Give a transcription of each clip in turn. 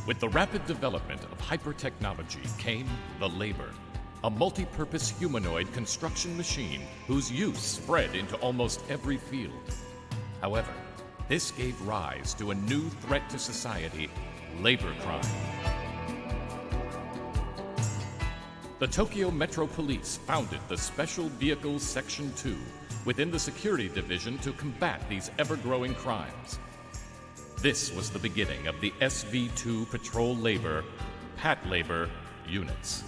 With the rapid development of hypertechnology came the Labor, a multi-purpose humanoid construction machine whose use spread into almost every field. However, this gave rise to a new threat to society, labor crime. The Tokyo Metro Police founded the Special Vehicles Section 2 within the Security Division to combat these ever-growing crimes. This was the beginning of the SV2 Patrol Labor, Patlabor units.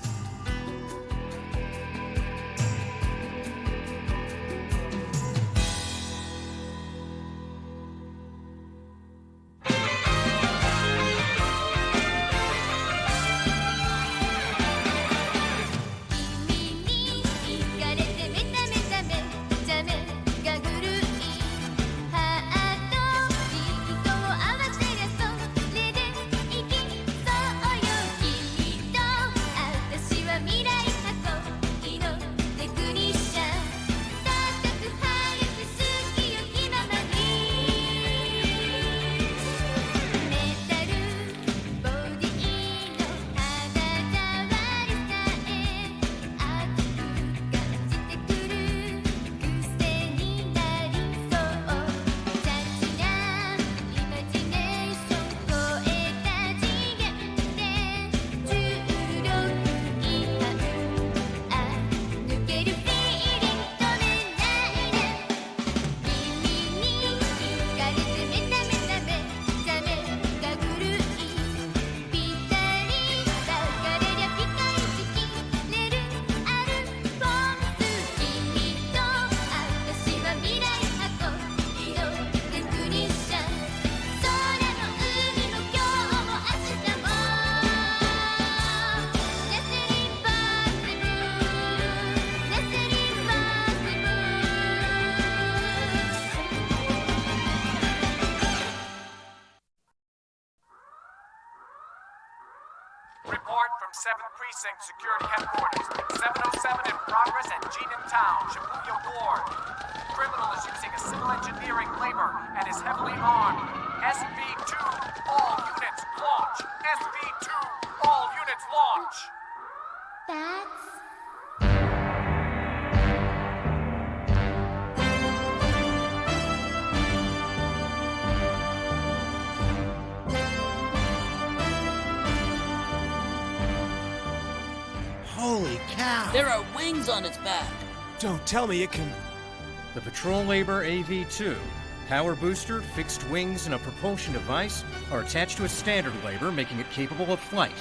Report from 7th Precinct Security Headquarters. 707 in progress at Jinan Town, Shibuya Ward. Criminal is using a civil engineering labor and is heavily armed. SV2, all units launch! SV2, all units launch! That's... Holy cow! There are wings on its back. Don't tell me it can... The Patrol Labor AV-2. Power booster, fixed wings, and a propulsion device are attached to a standard labor, making it capable of flight.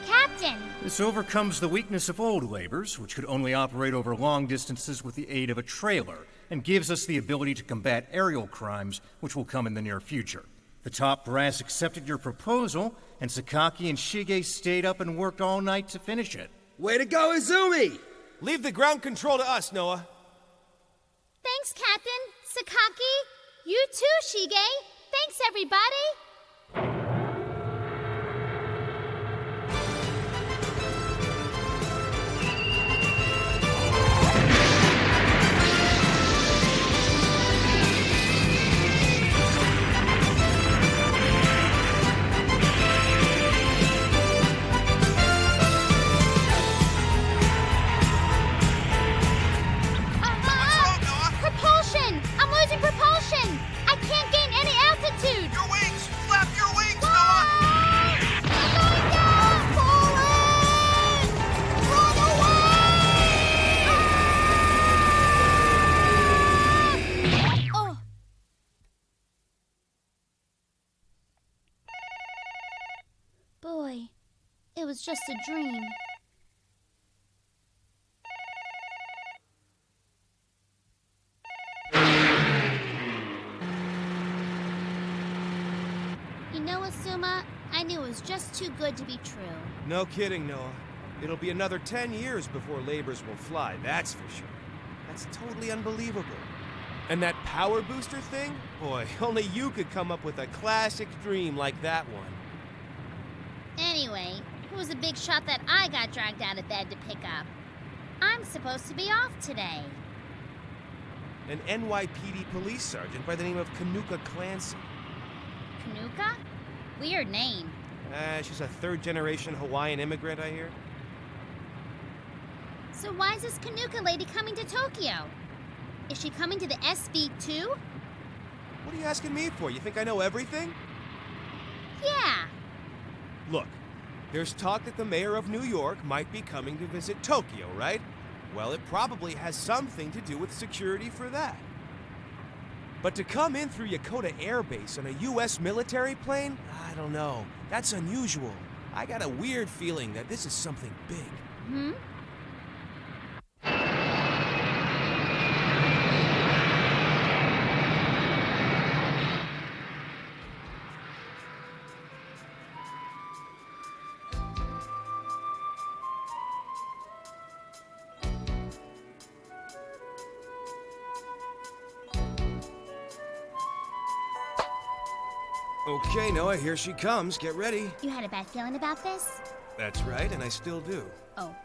Captain! This overcomes the weakness of old labors, which could only operate over long distances with the aid of a trailer, and gives us the ability to combat aerial crimes, which will come in the near future. The top brass accepted your proposal, and Sakaki and Shige stayed up and worked all night to finish it. Way to go, Izumi! Leave the ground control to us, Noah. Thanks, Captain. Sakaki. You too, Shige. Thanks, everybody. Propulsion! I'm losing propulsion! I can't gain any altitude! Your wings! Flap your wings, Noah! I'm going down! Falling! Run away! Oh. Boy, it was just a dream. You know, Asuma, I knew it was just too good to be true. No kidding, Noah. It'll be another 10 years before labors will fly, that's for sure. That's totally unbelievable. And that power booster thing? Boy, only you could come up with a classic dream like that one. Anyway, it was a big shot that I got dragged out of bed to pick up. I'm supposed to be off today. An NYPD police sergeant by the name of Kanuka Clancy. Kanuka? Weird name. She's a third-generation Hawaiian immigrant, I hear. So why is this Kanuka lady coming to Tokyo? Is she coming to the SV too? What are you asking me for? You think I know everything? Yeah. Look, there's talk that the mayor of New York might be coming to visit Tokyo, right? Well, it probably has something to do with security for that. But to come in through Yokota Air Base on a U.S. military plane? I don't know. That's unusual. I got a weird feeling that this is something big. Hmm? Okay, Noah, here she comes. Get ready. You had a bad feeling about this? That's right, and I still do. Oh.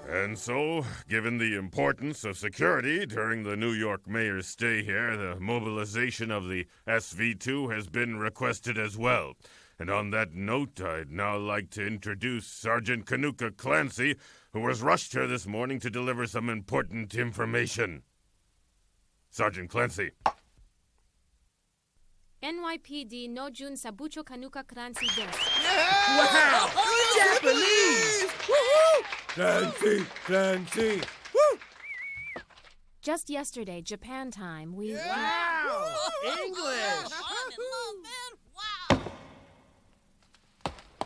And so, given the importance of security during the New York mayor's stay here, the mobilization of the SV2 has been requested as well. And on that note, I'd now like to introduce Sergeant Kanuka Clancy, who was rushed here this morning to deliver some important information. Sergeant Clancy. NYPD Nojun Sabucho Kanuka Clancy desu. Wow! Japanese! Clancy! Clancy! Woo! Just yesterday, Japan time, we... Wow! English!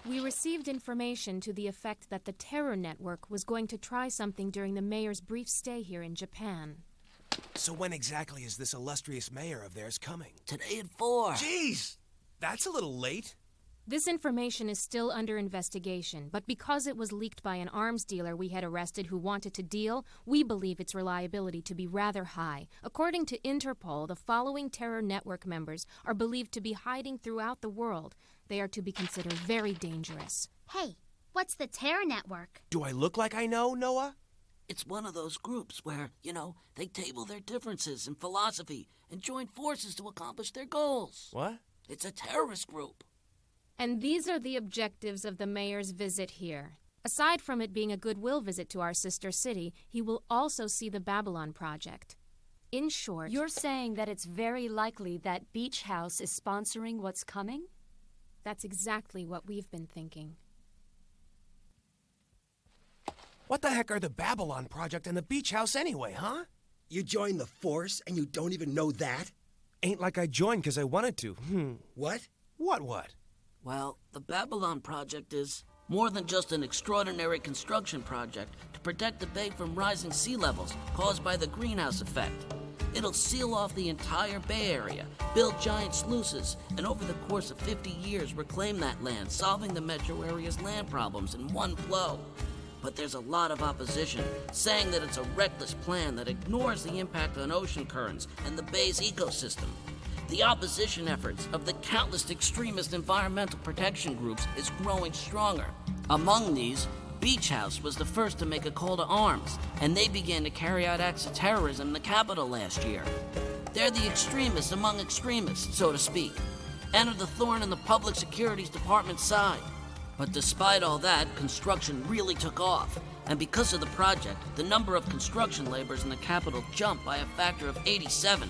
We received information to the effect that the terror network was going to try something during the mayor's brief stay here in Japan. So when exactly is this illustrious mayor of theirs coming? Today at 4. Jeez! That's a little late. This information is still under investigation, but because it was leaked by an arms dealer we had arrested who wanted to deal, we believe its reliability to be rather high. According to Interpol, the following terror network members are believed to be hiding throughout the world. They are to be considered very dangerous. Hey, what's the terror network? Do I look like I know, Noah? It's one of those groups where, they table their differences in philosophy and join forces to accomplish their goals. What? It's a terrorist group. And these are the objectives of the mayor's visit here. Aside from it being a goodwill visit to our sister city, he will also see the Babylon Project. In short... You're saying that it's very likely that Beach House is sponsoring what's coming? That's exactly what we've been thinking. What the heck are the Babylon Project and the Beach House anyway, huh? You joined the force and you don't even know that? Ain't like I joined because I wanted to. What? What? Well, the Babylon Project is more than just an extraordinary construction project to protect the bay from rising sea levels caused by the greenhouse effect. It'll seal off the entire Bay Area, build giant sluices, and over the course of 50 years reclaim that land, solving the metro area's land problems in one blow. But there's a lot of opposition, saying that it's a reckless plan that ignores the impact on ocean currents and the bay's ecosystem. The opposition efforts of the countless extremist environmental protection groups is growing stronger. Among these, Beach House was the first to make a call to arms, and they began to carry out acts of terrorism in the capital last year. They're the extremists among extremists, so to speak, and are the thorn in the public securities department's side. But despite all that, construction really took off, and because of the project, the number of construction laborers in the capital jumped by a factor of 87.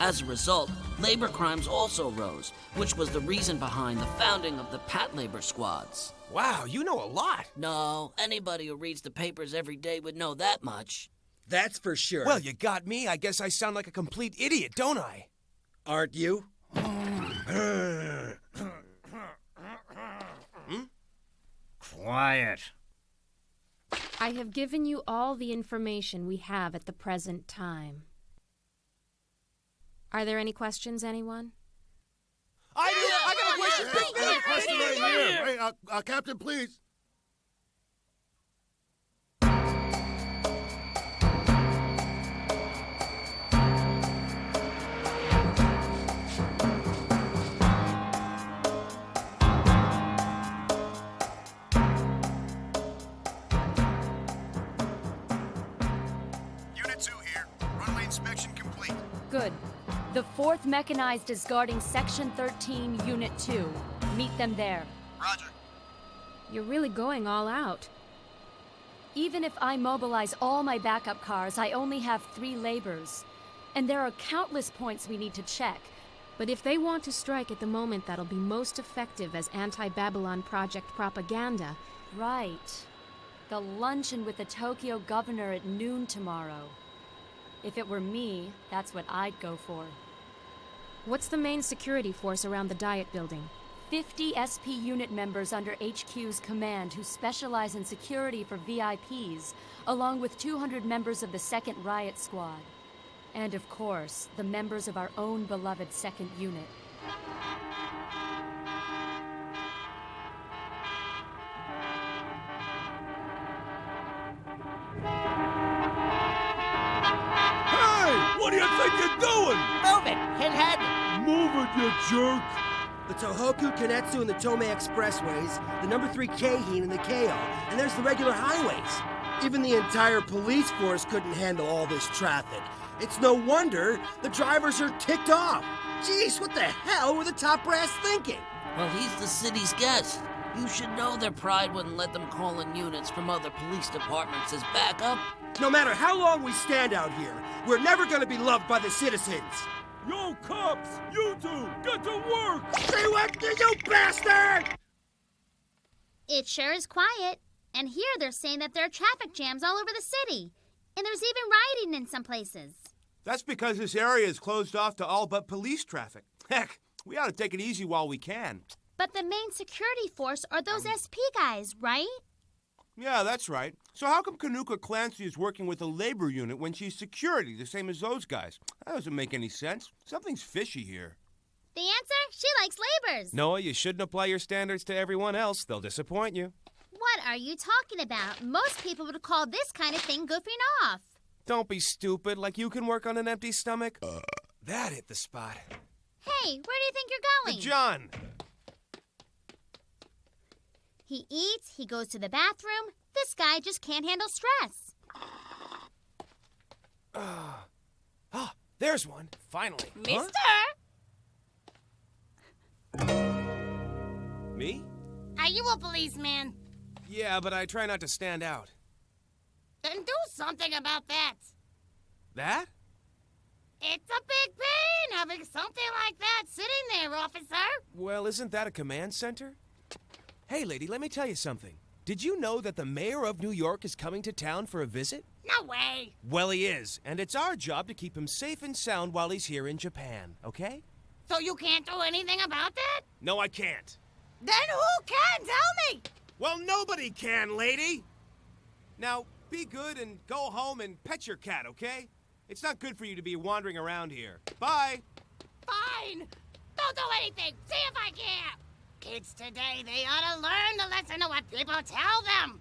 As a result, labor crimes also rose, which was the reason behind the founding of the Patlabor squads. Wow, you know a lot. No, anybody who reads the papers every day would know that much. That's for sure. Well, you got me. I guess I sound like a complete idiot, don't I? Aren't you? Quiet. I have given you all the information we have at the present time. Are there any questions, anyone? I got a question. There's a question right here. Hey, Captain, please. Unit 2 here. Runway inspection complete. Good. The 4th Mechanized is guarding Section 13, Unit 2. Meet them there. Roger. You're really going all out. Even if I mobilize all my backup cars, I only have 3 labors. And there are countless points we need to check. But if they want to strike at the moment that'll be most effective as anti-Babylon Project propaganda... Right. The luncheon with the Tokyo governor at noon tomorrow. If it were me, that's what I'd go for. What's the main security force around the Diet Building? 50 SP unit members under HQ's command who specialize in security for VIPs, along with 200 members of the 2nd Riot Squad. And of course, the members of our own beloved 2nd Unit. What do you think you're doing? Move it, pinhead! Move it, you jerk! The Tohoku, Kanetsu, and the Tomei Expressways, the number 3 Keihin and the Keio, and there's the regular highways. Even the entire police force couldn't handle all this traffic. It's no wonder the drivers are ticked off. Jeez, what the hell were the top brass thinking? Well, he's the city's guest. You should know their pride wouldn't let them call in units from other police departments as backup. No matter how long we stand out here, we're never gonna be loved by the citizens. Yo, cops! You two, get to work! Say what, you bastard! It sure is quiet. And here they're saying that there are traffic jams all over the city. And there's even rioting in some places. That's because this area is closed off to all but police traffic. Heck, we ought to take it easy while we can. But the main security force are those SP guys, right? Yeah, that's right. So how come Kanuka Clancy is working with a labor unit when she's security, the same as those guys? That doesn't make any sense. Something's fishy here. The answer? She likes labors. Noah, you shouldn't apply your standards to everyone else. They'll disappoint you. What are you talking about? Most people would call this kind of thing goofing off. Don't be stupid, like you can work on an empty stomach. That hit the spot. Hey, where do you think you're going? John! He eats, he goes to the bathroom. This guy just can't handle stress. There's one. Finally. Mister! Me? Are you a policeman? Yeah, but I try not to stand out. Then do something about that. That? It's a big pain having something like that sitting there, officer. Well, isn't that a command center? Hey, lady, let me tell you something. Did you know that the mayor of New York is coming to town for a visit? No way. Well, he is, and it's our job to keep him safe and sound while he's here in Japan, okay? So you can't do anything about that? No, I can't. Then who can? Tell me. Well, nobody can, lady. Now, be good and go home and pet your cat, okay? It's not good for you to be wandering around here. Bye. Fine. Don't do anything. See if I can. Kids today, they ought to learn the lesson of what people tell them.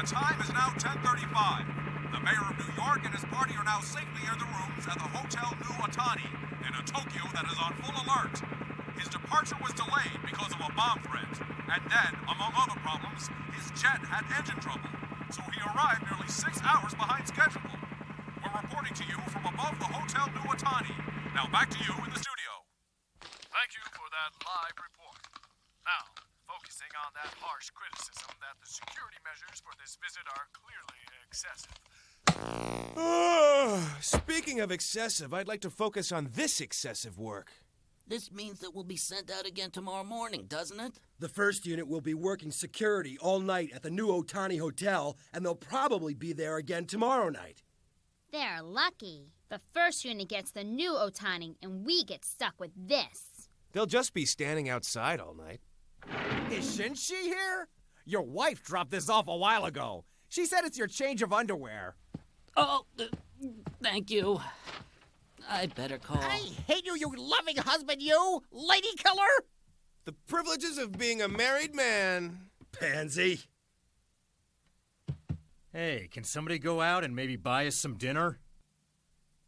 The time is now 10:35. The mayor of New York and his party are now safely in the rooms at the Hotel New Otani in a Tokyo that is on full alert. His departure was delayed because of a bomb threat, and then, among other problems, his jet had engine trouble, so he arrived nearly 6 hours behind schedule. We're reporting to you from above the Hotel New Otani. Now back to you in the studio. Thank you for that live report. Now, focusing on that harsh criticism that the security measures for this visit are clearly excessive. Speaking of excessive, I'd like to focus on this excessive work. This means that we'll be sent out again tomorrow morning, doesn't it? The first unit will be working security all night at the New Otani Hotel, and they'll probably be there again tomorrow night. They're lucky. The first unit gets the new Otani, and we get stuck with this. They'll just be standing outside all night. Isn't she here? Your wife dropped this off a while ago. She said it's your change of underwear. Oh, thank you. I better call. I hate you, you loving husband, you! Lady killer! The privileges of being a married man. Pansy. Hey, can somebody go out and maybe buy us some dinner?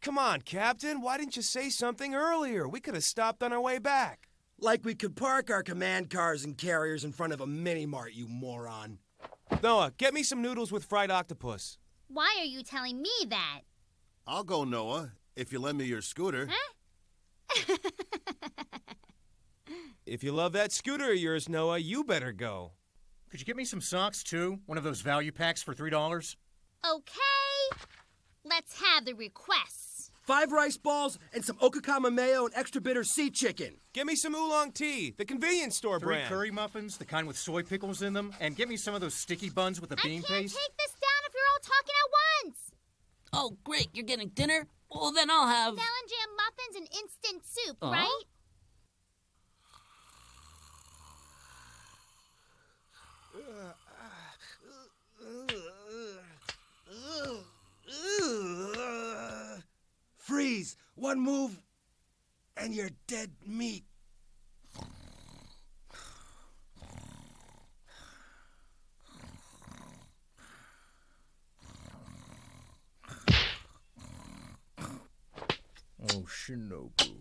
Come on, Captain. Why didn't you say something earlier? We could have stopped on our way back. Like we could park our command cars and carriers in front of a mini-mart, you moron. Noah, get me some noodles with fried octopus. Why are you telling me that? I'll go, Noah, if you lend me your scooter. Huh? If you love that scooter of yours, Noah, you better go. Could you get me some socks, too? One of those value packs for $3? Okay. Let's have the requests. 5 rice balls and some okakama mayo and extra bitter sea chicken. Get me some oolong tea, the convenience store 3 brand. curry muffins, the kind with soy pickles in them, and get me some of those sticky buns with the bean I can't paste. take this down if you're all talking at once. Oh, great, you're getting dinner? Well, then I'll have... Melon jam muffins and instant soup, right? Freeze! One move, and you're dead meat. Oh, Shinobu.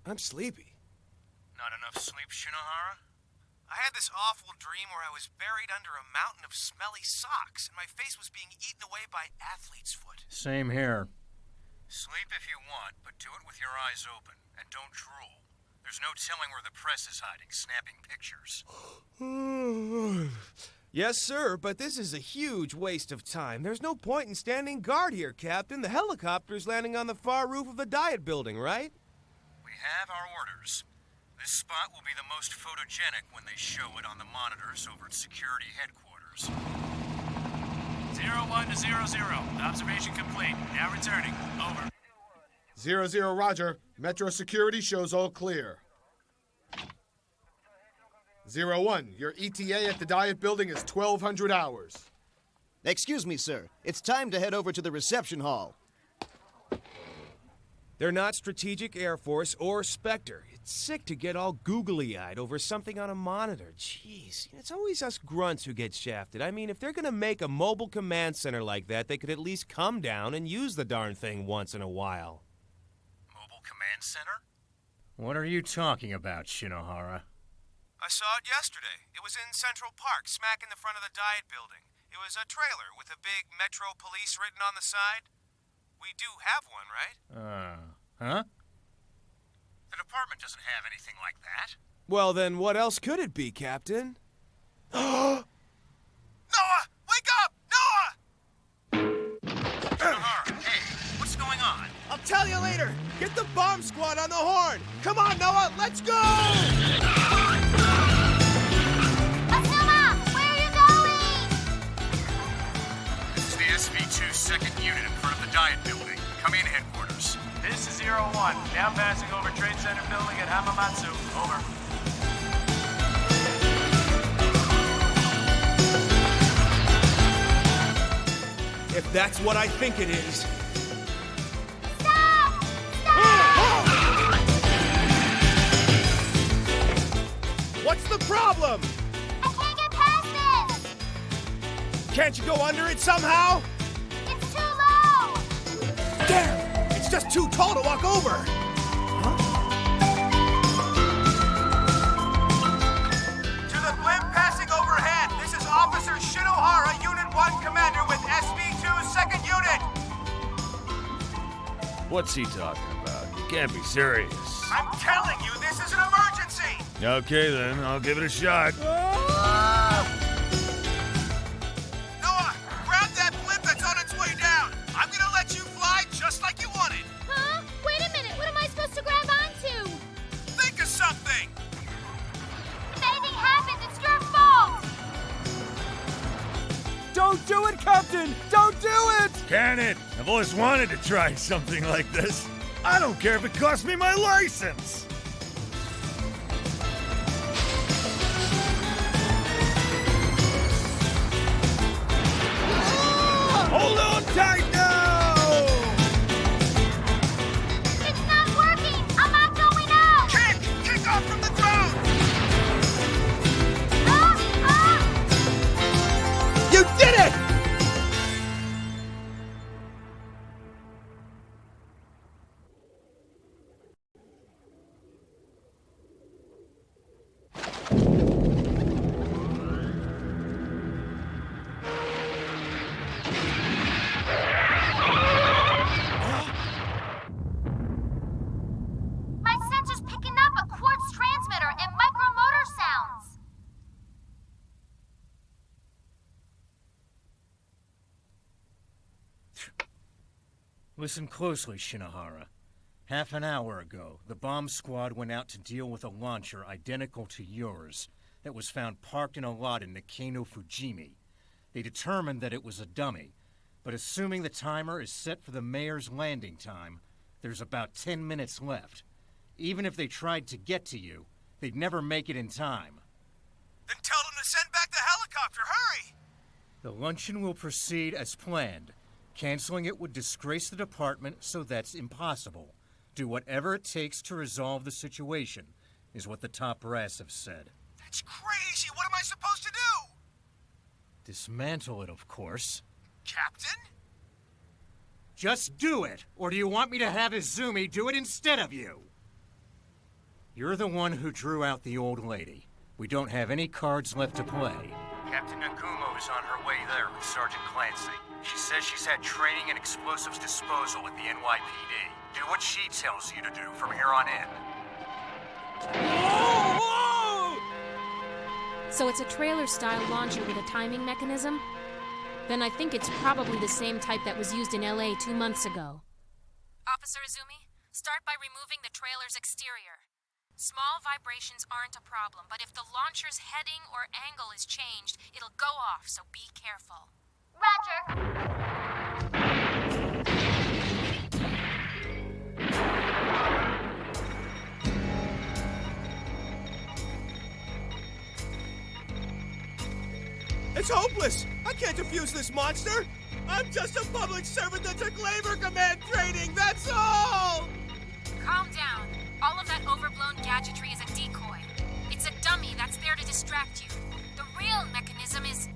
I'm sleepy. Not enough sleep, Shinohara? I had this awful dream where I was buried under a mountain of smelly socks, and my face was being eaten away by athlete's foot. Same here. Sleep if you want, but do it with your eyes open. And don't drool. There's no telling where the press is hiding, snapping pictures. Yes, sir, but this is a huge waste of time. There's no point in standing guard here, Captain. The helicopter's landing on the far roof of the Diet Building, right? We have our orders. This spot will be the most photogenic when they show it on the monitors over at security headquarters. 01 to 00. Observation complete. Now returning. Over. 00, roger. Metro security shows all clear. 01, your ETA at the Diet Building is 1200 hours. Excuse me, sir. It's time to head over to the reception hall. They're not Strategic Air Force or Spectre. It's sick to get all googly-eyed over something on a monitor. Jeez, it's always us grunts who get shafted. I mean, if they're gonna make a mobile command center like that, they could at least come down and use the darn thing once in a while. Mobile command center? What are you talking about, Shinohara? I saw it yesterday. It was in Central Park, smack in the front of the Diet Building. It was a trailer with a big Metro Police written on the side. We do have one, right? Huh? The department doesn't have anything like that. Well, then what else could it be, Captain? Noah! Wake up! Noah! Shinohara, hey, what's going on? I'll tell you later. Get the bomb squad on the horn. Come on, Noah, let's go! Asuma, where are you going? This is the SV2 second unit in front of the Diet Building. Come in, headquarters. This is 01. Now passing over Trade Center building at Hamamatsu. Over. If that's what I think it is. Stop! Stop! What's the problem? I can't get past this! Can't you go under it somehow? It's too low! Damn! It's just too tall to walk over! To the blimp passing overhead, this is Officer Shinohara, Unit 1 Commander with SV2 Second Unit! What's he talking about? You can't be serious. I'm telling you, this is an emergency! Okay, then. I'll give it a shot. Noah, grab that blimp that's on its way down. I'm gonna let you fly just like you wanted. Huh? Wait a minute. What am I supposed to grab onto? Think of something. If anything happens, it's your fault. Don't do it, Captain! Don't do it! Can it? I've always wanted to try something like this. I don't care if it costs me my license. Hold on tight now! It's not working. I'm not going out. Kick off from the throne. You did it! My sensor's picking up a quartz transmitter and micromotor sounds. Listen closely, Shinohara. Half an hour ago, the bomb squad went out to deal with a launcher identical to yours that was found parked in a lot in Nakano Fujimi. They determined that it was a dummy, but assuming the timer is set for the mayor's landing time, there's about 10 minutes left. Even if they tried to get to you, they'd never make it in time. Then tell them to send back the helicopter. Hurry! The luncheon will proceed as planned. Canceling it would disgrace the department, so that's impossible. Do whatever it takes to resolve the situation, is what the top brass have said. That's crazy. What am I supposed to do? Dismantle it, of course. Captain? Just do it! Or do you want me to have Izumi do it instead of you? You're the one who drew out the old lady. We don't have any cards left to play. Captain Nagumo is on her way there with Sergeant Clancy. She says she's had training in explosives disposal at the NYPD. Do what she tells you to do from here on in. So it's a trailer-style launcher with a timing mechanism? Then I think it's probably the same type that was used in LA 2 months ago. Officer Izumi, start by removing the trailer's exterior. Small vibrations aren't a problem, but if the launcher's heading or angle is changed, it'll go off, so be careful. Roger. It's hopeless! I can't defuse this monster! I'm just a public servant that took labor command training, that's all! Calm down. All of that overblown gadgetry is a decoy. It's a dummy that's there to distract you. The real mechanism is...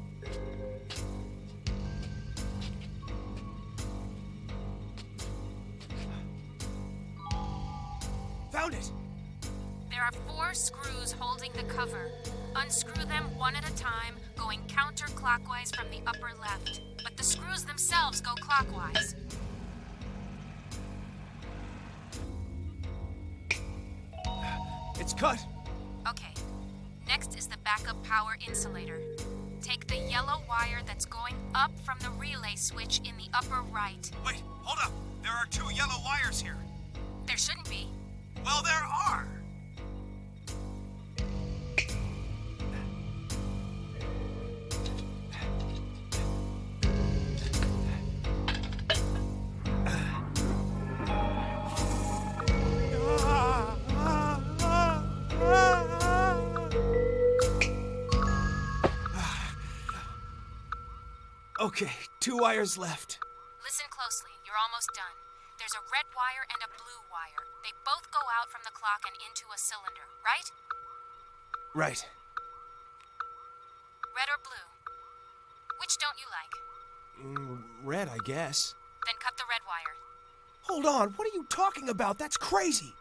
Found it! There are 4 screws holding the cover. Unscrew them one at a time, going counterclockwise from the upper left. But the screws themselves go clockwise. It's cut! Okay. Next is the backup power insulator. Take the yellow wire that's going up from the relay switch in the upper right. Wait, hold up. There are 2 yellow wires here. There shouldn't be. Well, there are. Okay, 2 wires left. Listen closely. You're almost done. There's a red wire and a blue wire. They both go out from the clock and into a cylinder, right? Right. Red or blue? Which don't you like? Red, I guess. Then cut the red wire. Hold on, what are you talking about? That's crazy!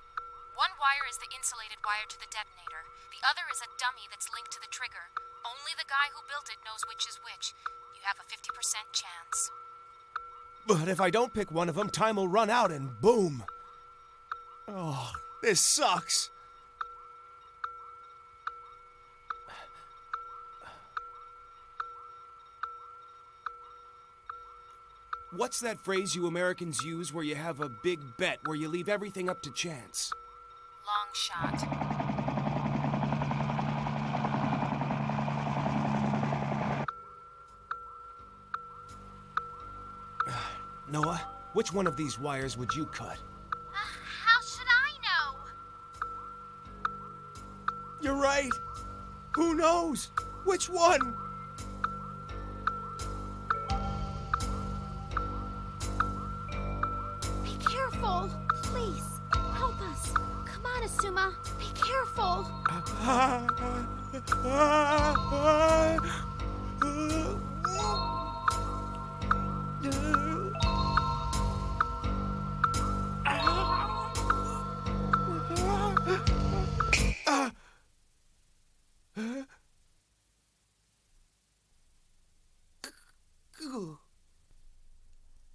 One wire is the insulated wire to the detonator. The other is a dummy that's linked to the trigger. Only the guy who built it knows which is which. You have a 50% chance. But if I don't pick one of them, time will run out and boom. Oh, this sucks. What's that phrase you Americans use where you have a big bet where you leave everything up to chance? Long shot. Noah, which one of these wires would you cut? How should I know? You're right. Who knows? Which one? Be careful. Please, help us. Come on, Asuma. Be careful.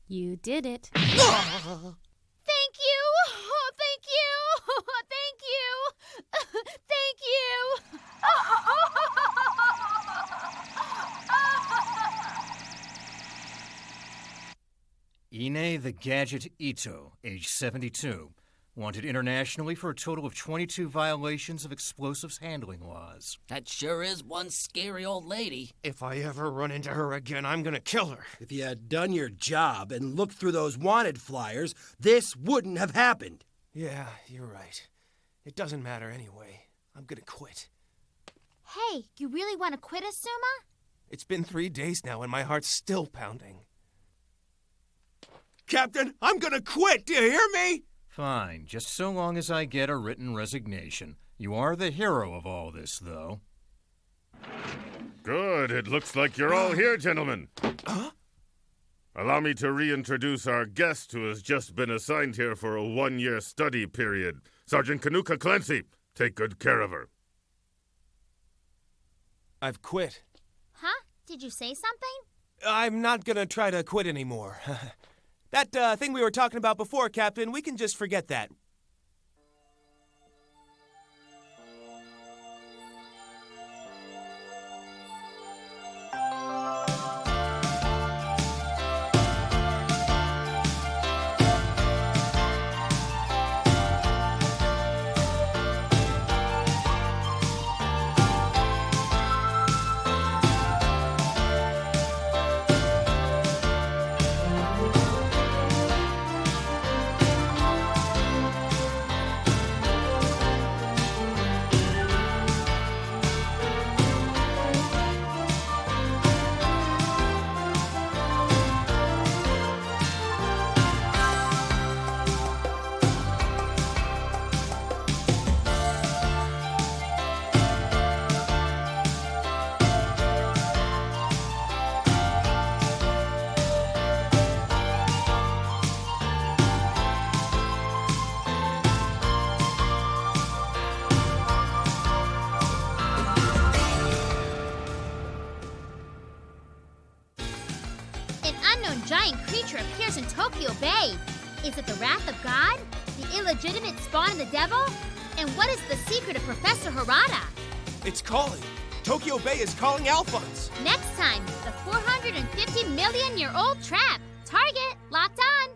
You did it. Thank you! Oh, thank you! Thank you! Thank you! Ine the Gadget Ito, age 72, wanted internationally for a total of 22 violations of explosives handling laws. That sure is one scary old lady. If I ever run into her again, I'm gonna kill her. If you had done your job and looked through those wanted flyers, this wouldn't have happened. Yeah, you're right. It doesn't matter anyway. I'm gonna quit. Hey, you really want to quit, Asuma? It's been 3 days now and my heart's still pounding. Captain, I'm gonna quit! Do you hear me? Fine, just so long as I get a written resignation. You are the hero of all this, though. Good. It looks like you're all here, gentlemen. Huh? Allow me to reintroduce our guest who has just been assigned here for a 1-year study period. Sergeant Kanuka Clancy. Take good care of her. I've quit. Huh? Did you say something? I'm not gonna try to quit anymore. That thing we were talking about before, Captain, we can just forget that. Giant creature appears in Tokyo Bay. Is it the wrath of God? The illegitimate spawn of the devil? And what is the secret of Professor Harada? It's calling. Tokyo Bay is calling Alphonse. Next time, the 450 million-year-old trap. Target locked on.